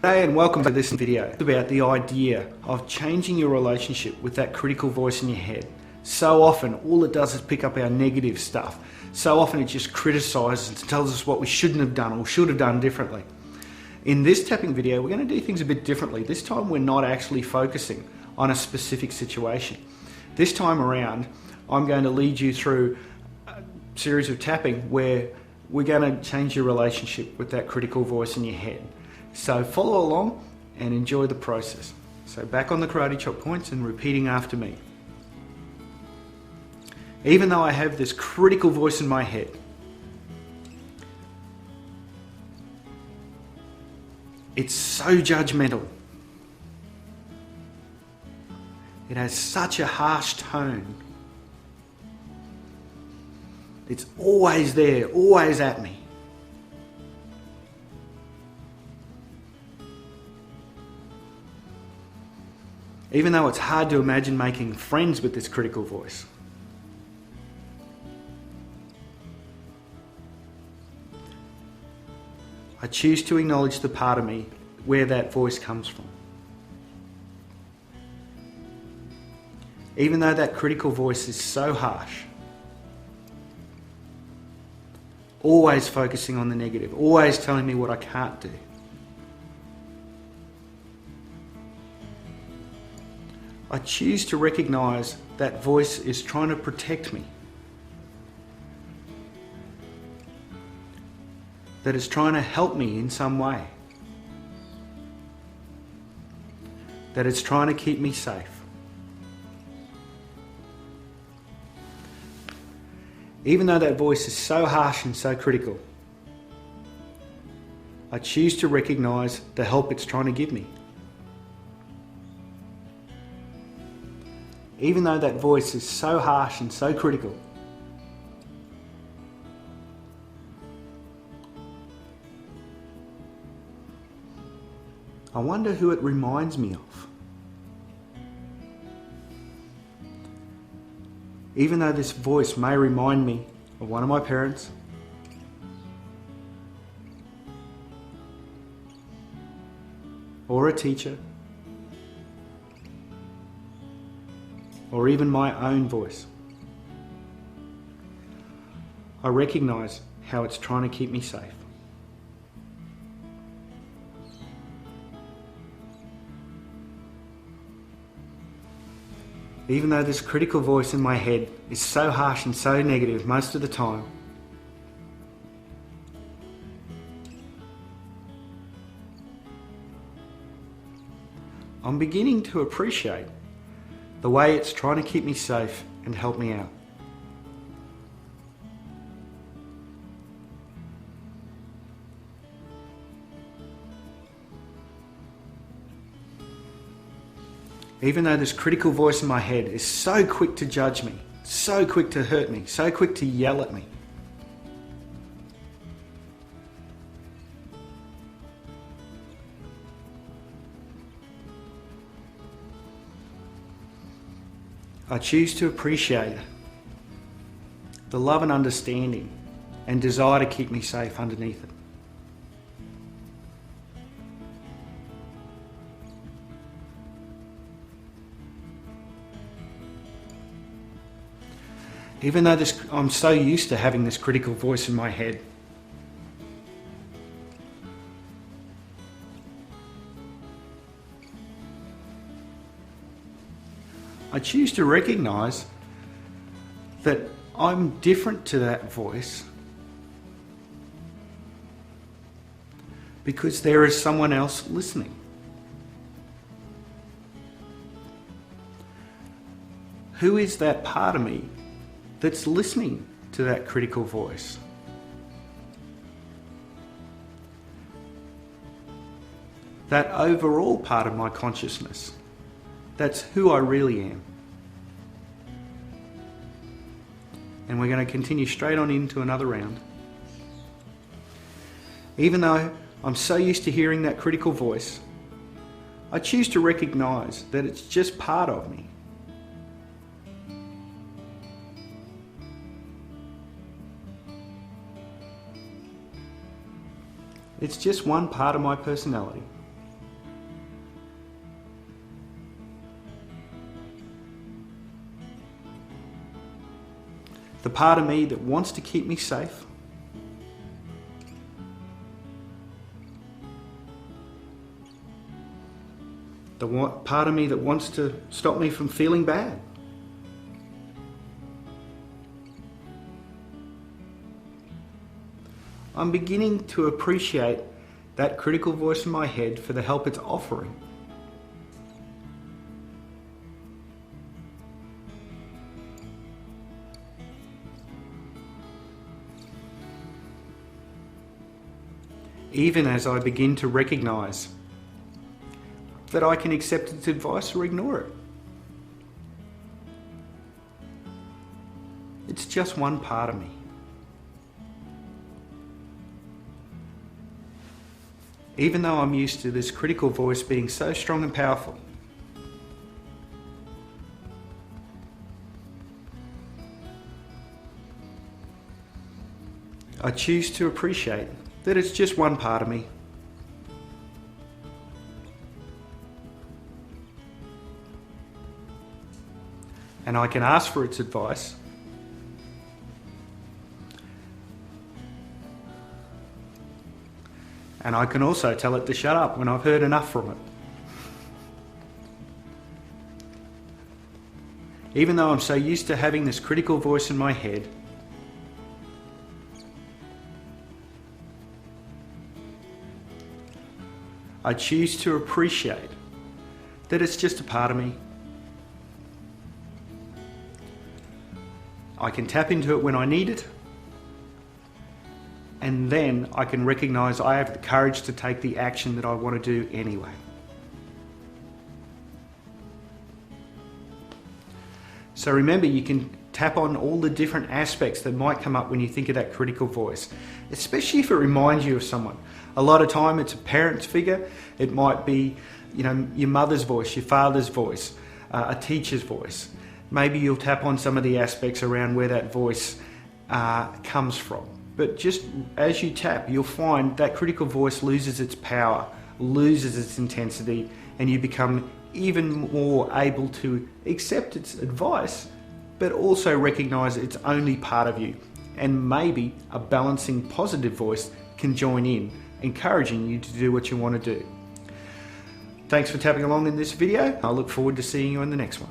Hey, and welcome to this video. It's about the idea of changing your relationship with that critical voice in your head. So often, all it does is pick up our negative stuff. So often it just criticizes and tells us what we shouldn't have done or should have done differently. In this tapping video, we're going to do things a bit differently. This time we're not actually focusing on a specific situation. This time around, I'm going to lead you through a series of tapping where we're going to change your relationship with that critical voice in your head. So follow along and enjoy the process. So back on the karate chop points and repeating after me. Even though I have this critical voice in my head, it's so judgmental. It has such a harsh tone. It's always there, always at me. Even though it's hard to imagine making friends with this critical voice. I choose to acknowledge the part of me where that voice comes from. Even though that critical voice is so harsh, always focusing on the negative, always telling me what I can't do. I choose to recognize that voice is trying to protect me. That it's trying to help me in some way. That it's trying to keep me safe. Even though that voice is so harsh and so critical, I choose to recognize the help it's trying to give me. Even though that voice is so harsh and so critical, I wonder who it reminds me of. Even though this voice may remind me of one of my parents, or a teacher, or even my own voice, I recognize how it's trying to keep me safe. Even though this critical voice in my head is so harsh and so negative most of the time, I'm beginning to appreciate the way it's trying to keep me safe and help me out. Even though this critical voice in my head is so quick to judge me, so quick to hurt me, so quick to yell at me, I choose to appreciate the love and understanding and desire to keep me safe underneath it. Even though I'm so used to having this critical voice in my head, I choose to recognize that I'm different to that voice because there is someone else listening. Who is that part of me that's listening to that critical voice? That overall part of my consciousness. That's who I really am. And we're going to continue straight on into another round. Even though I'm so used to hearing that critical voice, I choose to recognize that it's just part of me. It's just one part of my personality. The part of me that wants to keep me safe. The part of me that wants to stop me from feeling bad. I'm beginning to appreciate that critical voice in my head for the help it's offering. Even as I begin to recognize that I can accept its advice or ignore it. It's just one part of me. Even though I'm used to this critical voice being so strong and powerful, I choose to appreciate that it's just one part of me. And I can ask for its advice. And I can also tell it to shut up when I've heard enough from it. Even though I'm so used to having this critical voice in my head, I choose to appreciate that it's just a part of me. I can tap into it when I need it, and then I can recognize I have the courage to take the action that I want to do anyway. So remember, you can tap on all the different aspects that might come up when you think of that critical voice, especially if it reminds you of someone. A lot of time it's a parent's figure. It might be, your mother's voice, your father's voice, a teacher's voice. Maybe you'll tap on some of the aspects around where that voice comes from. But just as you tap, you'll find that critical voice loses its power, loses its intensity, and you become even more able to accept its advice, but also recognize it's only part of you. And maybe a balancing positive voice can join in, encouraging you to do what you want to do. Thanks for tapping along in this video. I look forward to seeing you in the next one.